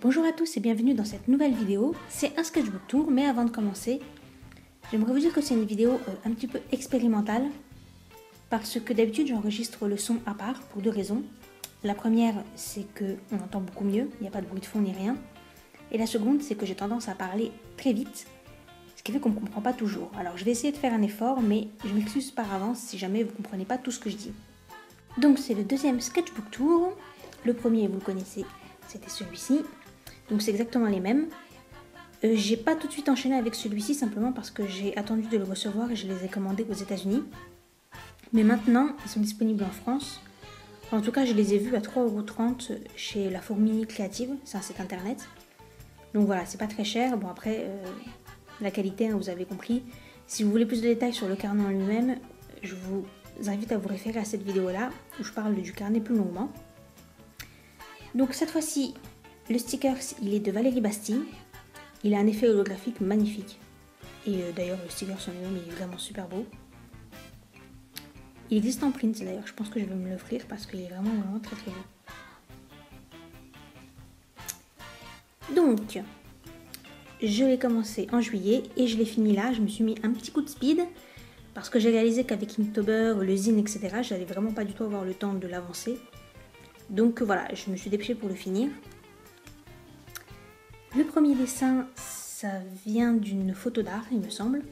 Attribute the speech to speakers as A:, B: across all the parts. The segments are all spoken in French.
A: Bonjour à tous et bienvenue dans cette nouvelle vidéo. C'est un sketchbook tour, mais avant de commencer, j'aimerais vous dire que c'est une vidéo un petit peu expérimentale parce que d'habitude j'enregistre le son à part pour deux raisons. La première, c'est qu'on entend beaucoup mieux, il n'y a pas de bruit de fond ni rien. Et la seconde, c'est que j'ai tendance à parler très vite, ce qui fait qu'on ne me comprend pas toujours. Alors je vais essayer de faire un effort, mais je m'excuse par avance si jamais vous ne comprenez pas tout ce que je dis. Donc c'est le deuxième sketchbook tour. Le premier, vous le connaissez, c'était celui-ci. Donc c'est exactement les mêmes. J'ai pas tout de suite enchaîné avec celui-ci simplement parce que j'ai attendu de le recevoir et je les ai commandés aux États-Unis. Mais maintenant, ils sont disponibles en France. En tout cas, je les ai vus à 3,30 € chez La Fourmi Créative, c'est un site internet. Donc voilà, c'est pas très cher. Bon après, la qualité, hein, vous avez compris. Si vous voulez plus de détails sur le carnet en lui-même, je vous invite à vous référer à cette vidéo-là où je parle du carnet plus longuement. Donc cette fois-ci, le sticker, il est de Valérie Bastille. Il a un effet holographique magnifique. Et d'ailleurs, le sticker en lui-même, il est vraiment super beau. Il existe en print d'ailleurs, je pense que je vais me l'offrir parce qu'il est vraiment très très beau. Donc, je l'ai commencé en juillet et je l'ai fini là. Je me suis mis un petit coup de speed parce que j'ai réalisé qu'avec Inktober, le zine, etc., j'allais vraiment pas du tout avoir le temps de l'avancer. Donc voilà, je me suis dépêchée pour le finir. Le premier dessin, ça vient d'une photo d'art, il me semble.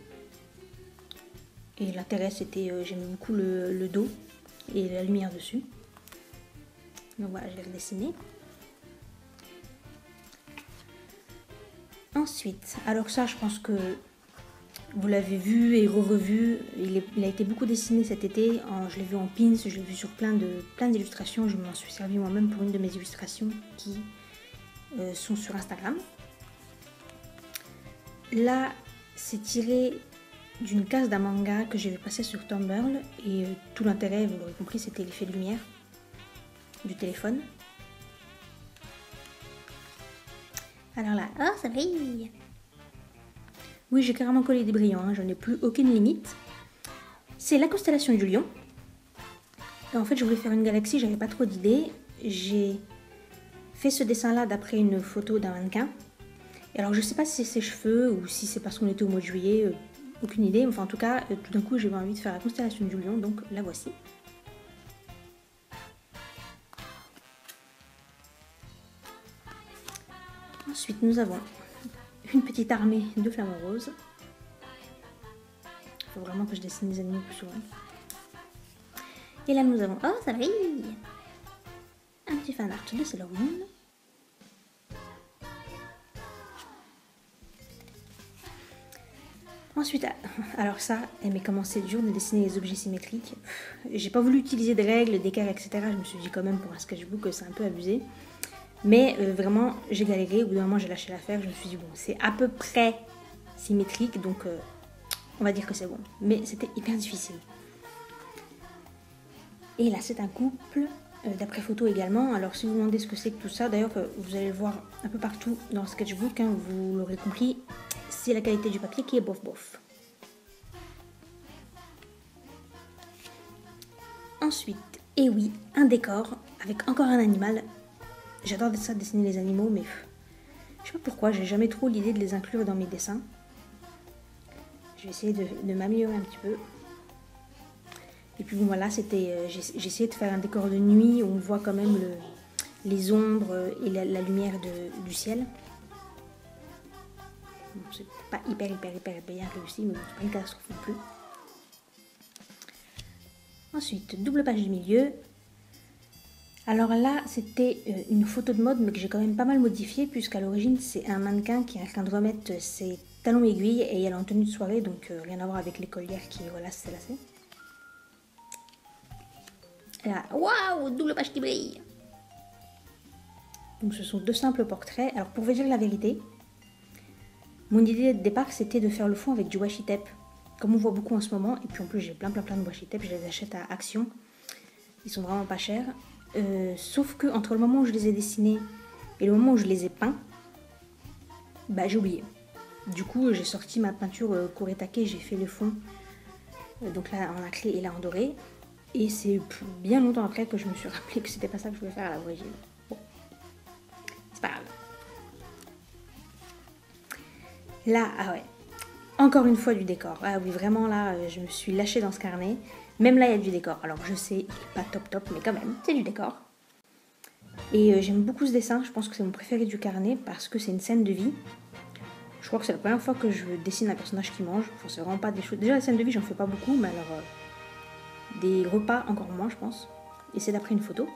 A: Et l'intérêt, c'était, j'aimais beaucoup le dos et la lumière dessus. Donc voilà, je l'ai redessiné. Ensuite, alors ça, je pense que vous l'avez vu et re-revu. Il a été beaucoup dessiné cet été. Je l'ai vu en pins, je l'ai vu sur plein d'illustrations. Je m'en suis servi moi-même pour une de mes illustrations qui sont sur Instagram. Là, c'est tiré d'une case d'un manga que j'avais passé sur Tumblr et tout l'intérêt, vous l'aurez compris, c'était l'effet de lumière du téléphone. Alors là, oh ça brille! Oui, j'ai carrément collé des brillants, hein, je n'ai plus aucune limite. C'est la constellation du lion. Et en fait, je voulais faire une galaxie, j'avais pas trop d'idées. J'ai fait ce dessin-là d'après une photo d'un mannequin. Et alors, je sais pas si c'est ses cheveux ou si c'est parce qu'on était au mois de juillet, aucune idée. Enfin, en tout cas, tout d'un coup, j'ai eu envie de faire la constellation du lion, donc la voici. Ensuite, nous avons une petite armée de flamants roses. Il faut vraiment que je dessine des animaux plus souvent. Et là, nous avons... Oh, ça brille! Un petit fan art de Sailor Moon. Ensuite, alors ça, mais comment c'est dur de dessiner les objets symétriques. J'ai pas voulu utiliser de règles, d'équerre, etc. Je me suis dit quand même pour un sketchbook que c'est un peu abusé. Mais vraiment, j'ai galéré. Au bout d'un moment, j'ai lâché l'affaire. Je me suis dit, bon, c'est à peu près symétrique, donc on va dire que c'est bon. Mais c'était hyper difficile. Et là, c'est un couple, d'après photo également. Alors, si vous vous demandez ce que c'est que tout ça, d'ailleurs, vous allez le voir un peu partout dans le sketchbook, hein, vous l'aurez compris, c'est la qualité du papier qui est bof bof. Ensuite, et oui, un décor avec encore un animal. J'adore ça, dessiner les animaux, mais je sais pas pourquoi, j'ai jamais trop l'idée de les inclure dans mes dessins. Je vais essayer de m'améliorer un petit peu. Et puis bon, voilà, c'était, j'ai essayé de faire un décor de nuit où on voit quand même les ombres et la lumière du ciel. Bon, c'est pas hyper bien réussi, mais bon, c'est pas une catastrophe non plus. Ensuite, double page du milieu. Alors là, c'était une photo de mode, mais que j'ai quand même pas mal modifiée, puisqu'à l'origine, c'est un mannequin qui est en train de remettre ses talons aiguilles, et elle est en tenue de soirée, donc rien à voir avec l'écolière qui relasse ses lacets. Et là, waouh, double page qui brille! Donc ce sont deux simples portraits. Alors pour vous dire la vérité, mon idée de départ, c'était de faire le fond avec du washi tape, comme on voit beaucoup en ce moment, et puis en plus j'ai plein de washi tape, je les achète à Action, ils sont vraiment pas chers. Sauf que entre le moment où je les ai dessinés et le moment où je les ai peints, bah j'ai oublié. Du coup j'ai sorti ma peinture Kuretake, j'ai fait le fond, donc là en nacré et là en doré. Et c'est bien longtemps après que je me suis rappelé que c'était pas ça que je voulais faire à l'origine. Bon, c'est pas grave. Là, ah ouais, encore une fois du décor. Ah oui, vraiment là, je me suis lâchée dans ce carnet. Même là, il y a du décor. Alors je sais, il n'est pas top top, mais quand même, c'est du décor. Et j'aime beaucoup ce dessin, je pense que c'est mon préféré du carnet parce que c'est une scène de vie. Je crois que c'est la première fois que je dessine un personnage qui mange. Enfin, c'est vraiment pas des choses. Déjà, la scène de vie, j'en fais pas beaucoup, mais alors des repas, encore moins, je pense. Et c'est d'après une photo.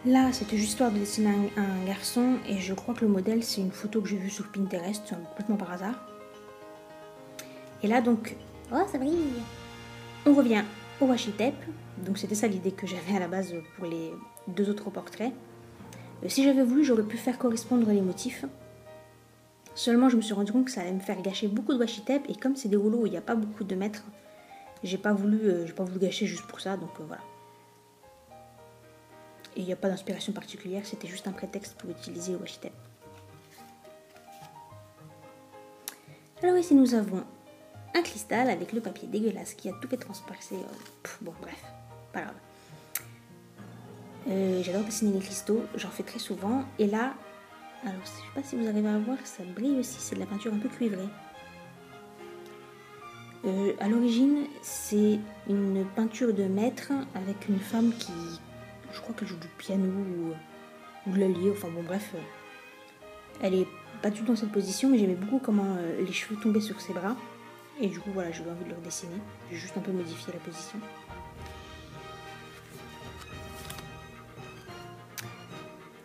A: Là, c'était juste histoire de dessiner un garçon, et je crois que le modèle, c'est une photo que j'ai vue sur Pinterest, complètement par hasard. Et là, donc, oh, ça brille! On revient au washi tape. Donc, c'était ça l'idée que j'avais à la base pour les 2 autres portraits. Si j'avais voulu, j'aurais pu faire correspondre les motifs. Seulement, je me suis rendu compte que ça allait me faire gâcher beaucoup de washi tape. Et comme c'est des rouleaux où il n'y a pas beaucoup de mètres, j'ai pas voulu gâcher juste pour ça. Donc voilà. Et il n'y a pas d'inspiration particulière. C'était juste un prétexte pour utiliser le washi tape. Alors ici, nous avons un cristal avec le papier dégueulasse qui a tout fait transpercer. Bon, bref, pas grave. J'adore dessiner les cristaux, j'en fais très souvent. Et là, alors je sais pas si vous arrivez à voir, ça brille aussi, c'est de la peinture un peu cuivrée. À l'origine, c'est une peinture de maître avec une femme qui, je crois qu'elle joue du piano ou de l'allier, enfin bon bref. Elle est pas du tout dans cette position, mais j'aimais beaucoup comment les cheveux tombaient sur ses bras. Et du coup voilà, j'ai eu envie de le redessiner. J'ai juste un peu modifié la position.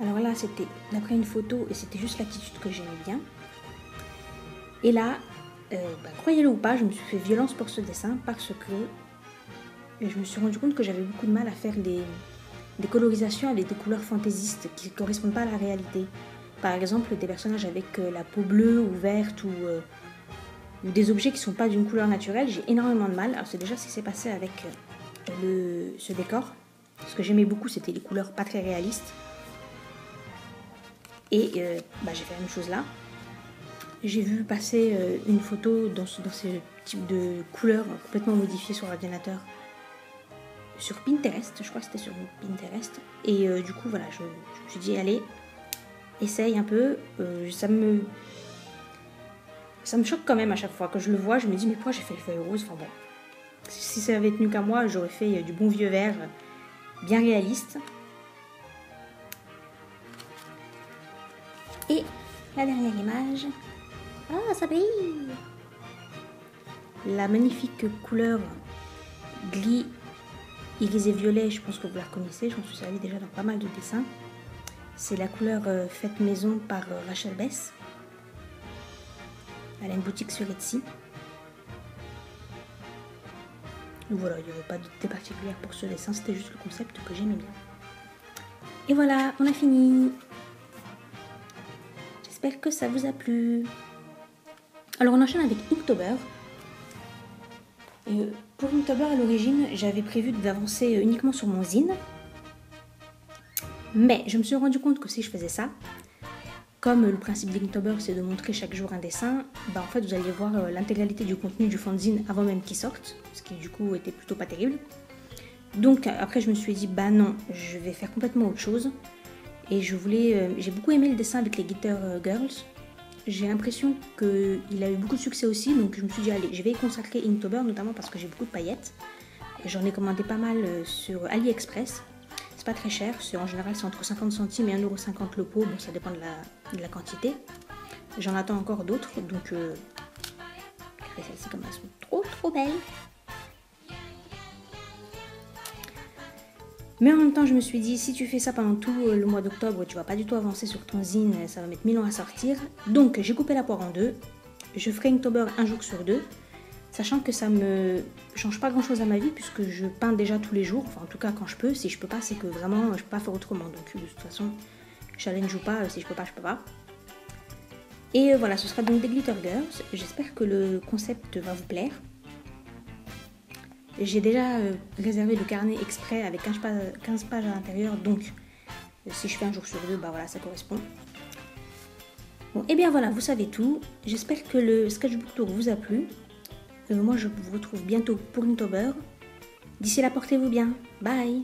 A: Alors là, c'était d'après une photo et c'était juste l'attitude que j'aimais bien. Et là, croyez-le ou pas, je me suis fait violence pour ce dessin parce que je me suis rendu compte que j'avais beaucoup de mal à faire des colorisations avec des couleurs fantaisistes qui ne correspondent pas à la réalité. Par exemple, des personnages avec la peau bleue ou verte ou des objets qui ne sont pas d'une couleur naturelle, j'ai énormément de mal. Alors c'est déjà ce qui s'est passé avec ce décor. Ce que j'aimais beaucoup, c'était les couleurs pas très réalistes. Et j'ai fait la même chose là. J'ai vu passer une photo dans ce type de couleurs complètement modifiées sur l'ordinateur. Sur Pinterest, je crois que c'était sur Pinterest. Et du coup, voilà, je me suis dit, allez, essaye un peu. Ça me choque quand même à chaque fois. Quand je le vois, je me dis, mais pourquoi j'ai fait les feuilles roses? Enfin bon, si ça avait tenu qu'à moi, j'aurais fait du bon vieux vert, bien réaliste. Et la dernière image. Ah, ça brille! La magnifique couleur gris irisé violet, je pense que vous la reconnaissez, je m'en suis servi déjà dans pas mal de dessins. C'est la couleur faite maison par Rachel Bess. Elle a une boutique sur Etsy. Donc voilà, il n'y avait pas d'idée particulière pour ce dessin, c'était juste le concept que j'aimais bien. Et voilà, on a fini! J'espère que ça vous a plu. Alors on enchaîne avec Inktober. Pour Inktober à l'origine, j'avais prévu d'avancer uniquement sur mon zine. Mais je me suis rendu compte que si je faisais ça, comme le principe d'Inktober c'est de montrer chaque jour un dessin, en fait vous alliez voir l'intégralité du contenu du fanzine avant même qu'il sorte, ce qui du coup était plutôt pas terrible. Donc après je me suis dit non, je vais faire complètement autre chose. Et j'ai beaucoup aimé le dessin avec les Guitar Girls. J'ai l'impression qu'il a eu beaucoup de succès aussi, donc je me suis dit allez, je vais y consacrer Inktober, notamment parce que j'ai beaucoup de paillettes. J'en ai commandé pas mal sur AliExpress. C'est pas très cher, en général c'est entre 50 centimes et 1,50 € le pot, bon ça dépend de la quantité. J'en attends encore d'autres, donc celles-ci comme elles sont trop belles. Mais en même temps, je me suis dit, si tu fais ça pendant tout le mois d'octobre, tu vas pas du tout avancer sur ton zine, ça va mettre 1000 ans à sortir. Donc, j'ai coupé la poire en deux. Je ferai Inktober un jour sur deux, sachant que ça me change pas grand-chose à ma vie, puisque je peins déjà tous les jours. Enfin, en tout cas, quand je peux. Si je peux pas, c'est que vraiment, je peux pas faire autrement. Donc, de toute façon, challenge ou pas, si je peux pas, je peux pas. Et voilà, ce sera donc des Glitter Girls. J'espère que le concept va vous plaire. J'ai déjà réservé le carnet exprès avec 15 pages à l'intérieur, donc si je fais un jour sur deux, voilà, ça correspond. Bon, et bien voilà, vous savez tout. J'espère que le Sketchbook Tour vous a plu. Moi, je vous retrouve bientôt pour Inktober. D'ici là, portez-vous bien. Bye!